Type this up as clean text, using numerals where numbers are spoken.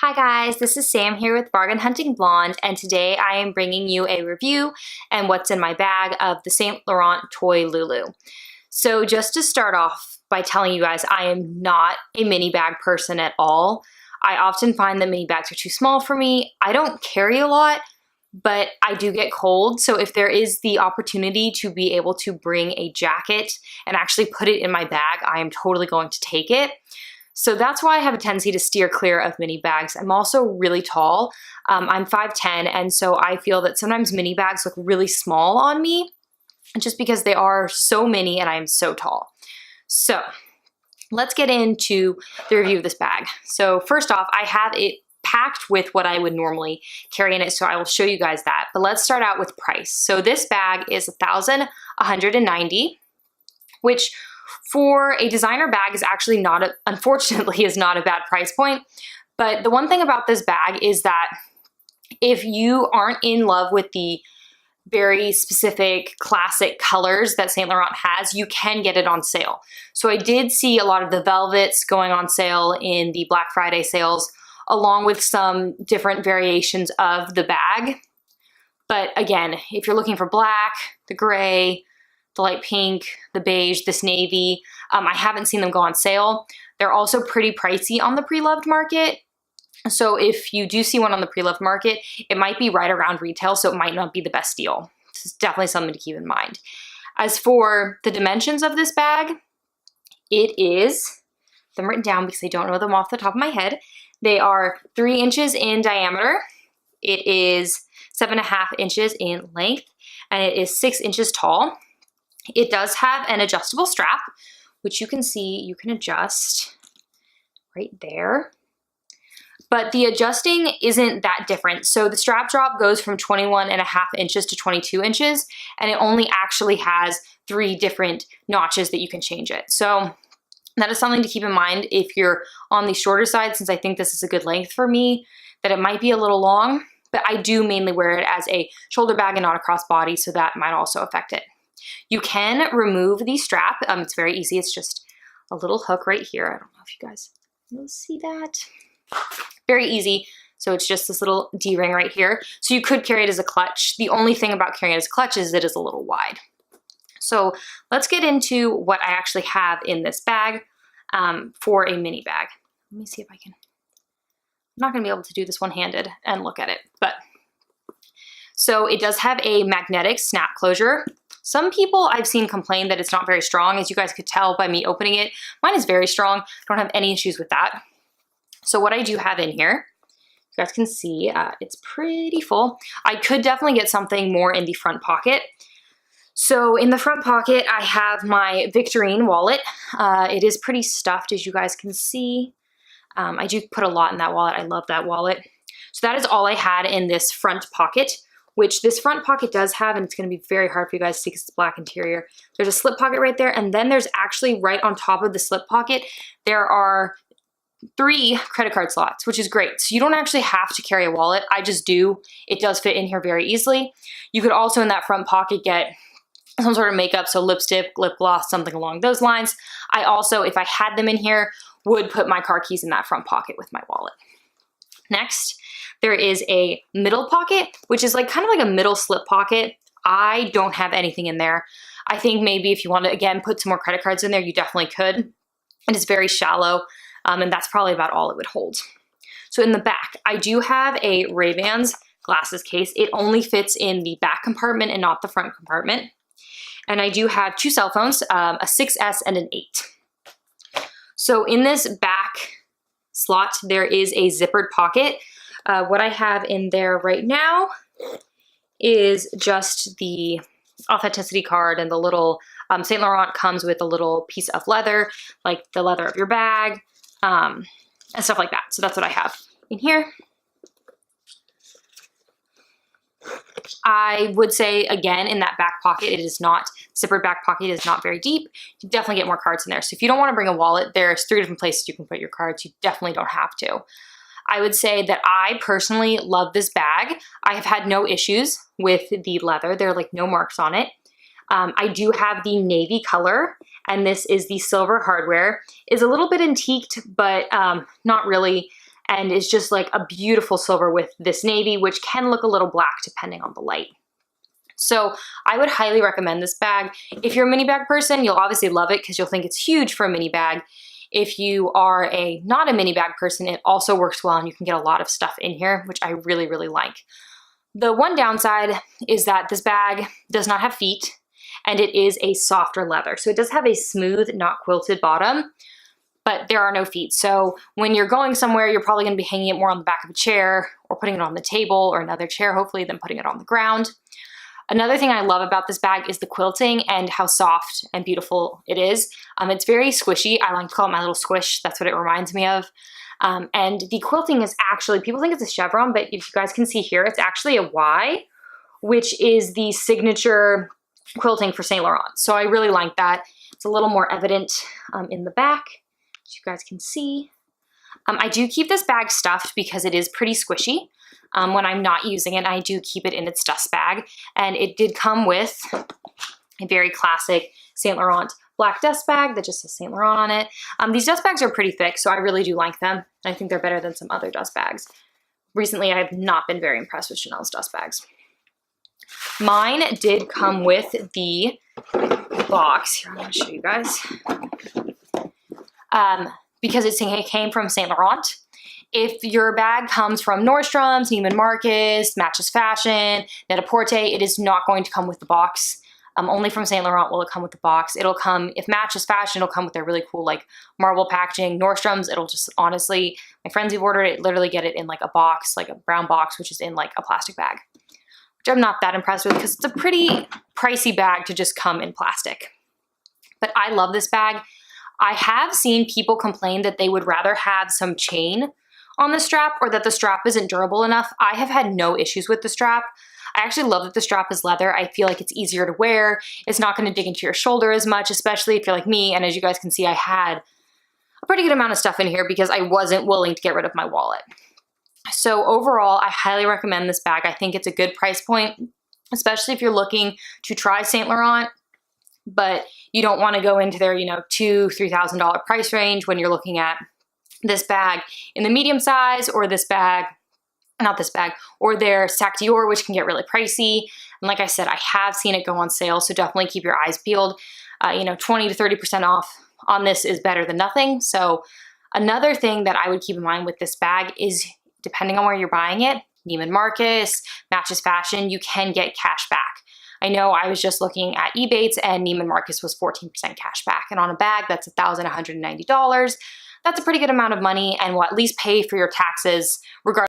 Hi guys, this is Sam here with Bargain.hunting.blonde, and today I am bringing you a review and what's in my bag of the St. Laurent toy LouLou. So just to start off by telling you guys, I am not a mini bag person at all. I often find that mini bags are too small for me. I don't carry a lot, but I do get cold, so if there is the opportunity to be able to bring a jacket and actually put it in my bag, I am totally going to take it. So that's why I have a tendency to steer clear of mini bags. I'm also really tall. I'm 5'10", and so I feel that sometimes mini bags look really small on me just because they are so many and I'm so tall. So let's get into the review of this bag. So first off, I have it packed with what I would normally carry in it, so I will show you guys that. But let's start out with price. So this bag is $1,190, which for a designer bag is actually unfortunately is not a bad price point. But the one thing about this bag is that if you aren't in love with the very specific classic colors that St. Laurent has, you can get it on sale. So I did see a lot of the velvets going on sale in the Black Friday sales, along with some different variations of the bag. But again, if you're looking for black, the gray, the light pink, the beige, this navy, I haven't seen them go on sale. They're also pretty pricey on the Preloved market. So if you do see one on the Preloved market, it might be right around retail, so it might not be the best deal. It's definitely something to keep in mind. As for the dimensions of this bag, it is, them written down because I don't know them off the top of my head. They are 3 inches in diameter. It is 7.5 inches in length, and it is 6 inches tall. It does have an adjustable strap, which you can see you can adjust right there. But the adjusting isn't that different. So the strap drop goes from 21.5 inches to 22 inches, and it only actually has 3 different notches that you can change it. So that is something to keep in mind if you're on the shorter side, since I think this is a good length for me, that it might be a little long, but I do mainly wear it as a shoulder bag and not a crossbody, so that might also affect it. You can remove the strap. It's very easy. It's just a little hook right here. I don't know if you guys will see that. Very easy. So it's just this little D-ring right here. So you could carry it as a clutch. The only thing about carrying it as a clutch is it is a little wide. So let's get into what I actually have in this bag for a mini bag. Let me see if I can. I'm not going to be able to do this one-handed and look at it, but so it does have a magnetic snap closure. Some people I've seen complain that it's not very strong. As you guys could tell by me opening it, mine is very strong. Don't have any issues with that. So what I do have in here, you guys can see it's pretty full. I could definitely get something more in the front pocket. So in the front pocket, I have my Victorine wallet. It is pretty stuffed, as you guys can see. I do put a lot in that wallet. I love that wallet. So that is all I had in this front pocket, which this front pocket does have, and it's going to be very hard for you guys to see because it's black interior. There's a slip pocket right there, and then there's actually right on top of the slip pocket, there are 3 credit card slots, which is great. So you don't actually have to carry a wallet. I just do. It does fit in here very easily. You could also in that front pocket get some sort of makeup, so lipstick, lip gloss, something along those lines. I also, if I had them in here, would put my car keys in that front pocket with my wallet. Next, there is a middle pocket, which is like kind of like a middle slip pocket. I don't have anything in there. I think maybe if you want to, again, put some more credit cards in there, you definitely could. It is very shallow, and that's probably about all it would hold. So in the back, I do have a Ray-Bans glasses case. It only fits in the back compartment and not the front compartment. And I do have 2 cell phones, a 6S and an 8. So in this back slot, there is a zippered pocket. What I have in there right now is just the authenticity card and the little, St. Laurent comes with a little piece of leather, like the leather of your bag, and stuff like that. So that's what I have in here. I would say, again, in that back pocket, it is not, zippered back pocket is not very deep. You definitely get more cards in there. So if you don't want to bring a wallet, there's 3 different places you can put your cards. You definitely don't have to. I would say that I personally love this bag. I have had no issues with the leather. There are like no marks on it. I do have the navy color, and this is the silver hardware. It's a little bit antiqued, but not really. and is just like a beautiful silver with this navy, which can look a little black depending on the light. So I would highly recommend this bag. If you're a mini bag person, you'll obviously love it because you'll think it's huge for a mini bag. If you are not a mini bag person, it also works well and you can get a lot of stuff in here, which I really, really like. The one downside is that this bag does not have feet and it is a softer leather. So it does have a smooth, not quilted bottom, but there are no feet. So when you're going somewhere, you're probably gonna be hanging it more on the back of a chair or putting it on the table or another chair, hopefully, than putting it on the ground. Another thing I love about this bag is the quilting and how soft and beautiful it is. It's very squishy. I like to call it my little squish. That's what it reminds me of. And the quilting is actually, people think it's a chevron, but if you guys can see here, it's actually a Y, which is the signature quilting for Saint Laurent. So I really like that. It's a little more evident in the back, as you guys can see. I do keep this bag stuffed because it is pretty squishy. When I'm not using it, I do keep it in its dust bag. And it did come with a very classic Saint Laurent black dust bag that just says Saint Laurent on it. These dust bags are pretty thick, so I really do like them. I think they're better than some other dust bags. Recently, I have not been very impressed with Chanel's dust bags. Mine did come with the box. Here, I'm gonna show you guys. Because it came from Saint Laurent. If your bag comes from Nordstrom's, Neiman Marcus, Matches Fashion, Net-a-Porter, it is not going to come with the box. Only from Saint Laurent will it come with the box. It'll come, if Matches Fashion, it'll come with their really cool like marble packaging. Nordstrom's, it'll just, honestly, my friends who've ordered it literally get it in like a box, like a brown box, which is in like a plastic bag, which I'm not that impressed with because it's a pretty pricey bag to just come in plastic. But I love this bag. I have seen people complain that they would rather have some chain on the strap or that the strap isn't durable enough. I have had no issues with the strap. I actually love that the strap is leather. I feel like it's easier to wear. It's not gonna dig into your shoulder as much, especially if you're like me. And as you guys can see, I had a pretty good amount of stuff in here because I wasn't willing to get rid of my wallet. So overall, I highly recommend this bag. I think it's a good price point, especially if you're looking to try Saint Laurent, but you don't wanna go into their, $2,000, $3,000 price range when you're looking at this bag in the medium size or this bag, not this bag, or their Sac Dior, which can get really pricey. And like I said, I have seen it go on sale, so definitely keep your eyes peeled. 20 to 30% off on this is better than nothing. So another thing that I would keep in mind with this bag is depending on where you're buying it, Neiman Marcus, Matches Fashion, you can get cash back. I know I was just looking at Ebates and Neiman Marcus was 14% cash back. And on a bag that's $1,190, that's a pretty good amount of money and will at least pay for your taxes regardless